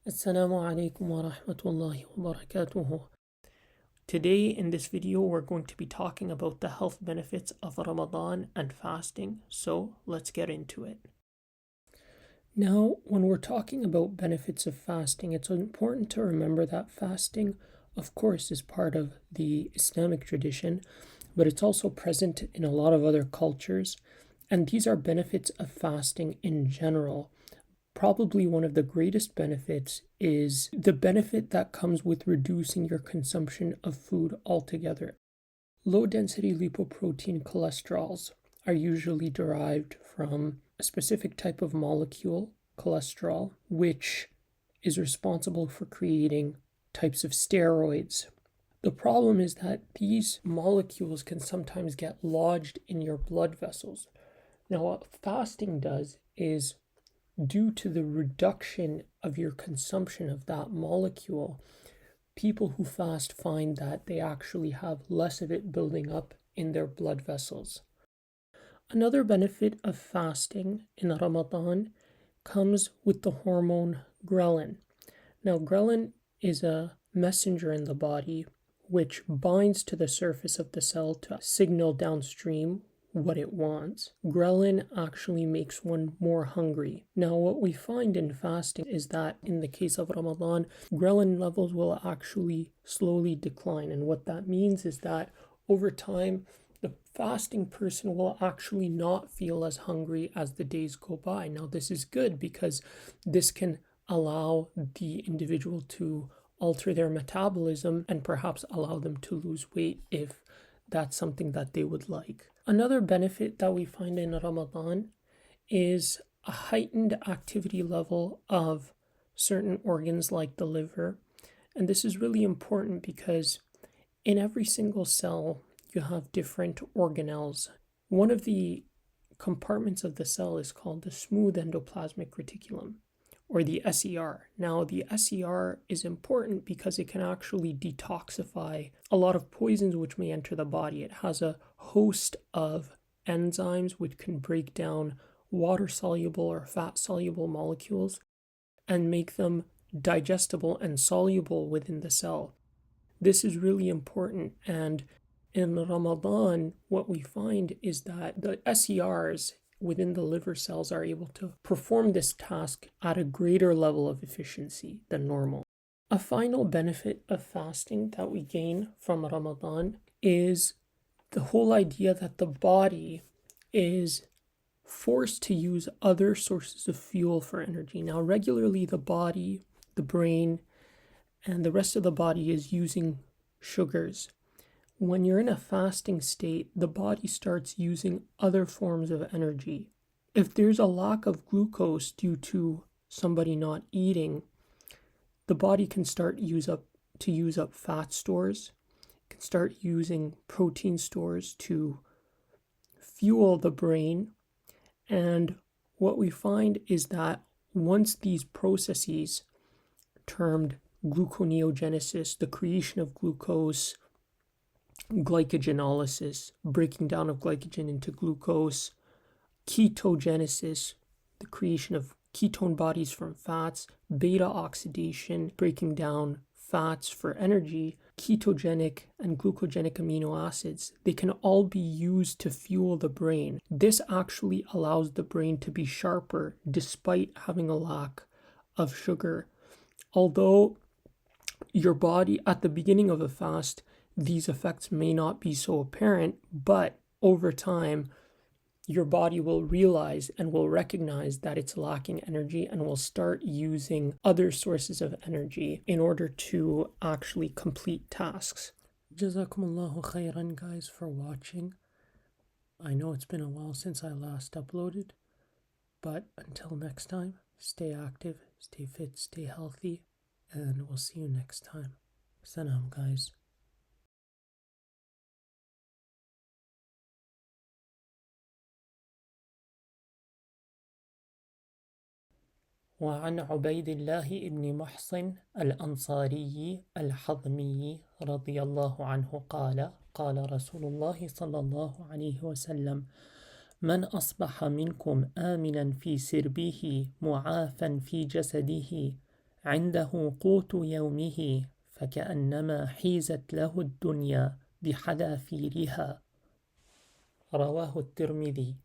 Assalamu alaikum wa rahmatullahi wa barakatuhu. Today in this video we're going to be talking about the health benefits of Ramadan and fasting, so let's get into it. Now, when we're talking about benefits of fasting, it's important to remember that fasting, of course, is part of the Islamic tradition, but it's also present in a lot of other cultures, and these are benefits of fasting in general. Probably one of the greatest benefits is the benefit that comes with reducing your consumption of food altogether. Low-density lipoprotein cholesterols are usually derived from a specific type of molecule, cholesterol, which is responsible for creating types of steroids. The problem is that these molecules can sometimes get lodged in your blood vessels. Now, what fasting does is, due to the reduction of your consumption of that molecule, people who fast find that they actually have less of it building up in their blood vessels. Another benefit of fasting in Ramadan comes with the hormone ghrelin. Now, ghrelin is a messenger in the body which binds to the surface of the cell to signal downstream what it wants. Ghrelin actually makes one more hungry. Now, what we find in fasting is that in the case of Ramadan, ghrelin levels will actually slowly decline. And what that means is that over time, the fasting person will actually not feel as hungry as the days go by. Now, this is good because this can allow the individual to alter their metabolism and perhaps allow them to lose weight if that's something that they would like. Another benefit that we find in Ramadan is a heightened activity level of certain organs like the liver. And this is really important because in every single cell, you have different organelles. One of the compartments of the cell is called the smooth endoplasmic reticulum, or the SER. Now, the SER is important because it can actually detoxify a lot of poisons which may enter the body. It has a host of enzymes which can break down water-soluble or fat-soluble molecules and make them digestible and soluble within the cell. This is really important, and in Ramadan, what we find is that the SERs within the liver cells are able to perform this task at a greater level of efficiency than normal. A final benefit of fasting that we gain from Ramadan is the whole idea that the body is forced to use other sources of fuel for energy. Now, regularly the body, the brain, and the rest of the body is using sugars. When you're in a fasting state, the body starts using other forms of energy. If there's a lack of glucose due to somebody not eating, the body can start to use up fat stores, can start using protein stores to fuel the brain. And what we find is that once these processes, termed gluconeogenesis, the creation of glucose, glycogenolysis, breaking down of glycogen into glucose, ketogenesis, the creation of ketone bodies from fats, beta oxidation, breaking down fats for energy, ketogenic and glucogenic amino acids, they can all be used to fuel the brain. This actually allows the brain to be sharper despite having a lack of sugar. Although your body, at the beginning of a fast, these effects may not be so apparent, but over time, your body will realize and will recognize that it's lacking energy and will start using other sources of energy in order to actually complete tasks. Jazakumullahu khairan, guys, for watching. I know it's been a while since I last uploaded, but until next time, stay active, stay fit, stay healthy, and we'll see you next time. Salam, guys. وعن عبيد الله بن محصن الأنصاري الحضمي رضي الله عنه قال قال رسول الله صلى الله عليه وسلم: من أصبح منكم آمنا في سربه معافا في جسده عنده قوت يومه فكأنما حيزت له الدنيا بحذافيرها. رواه الترمذي.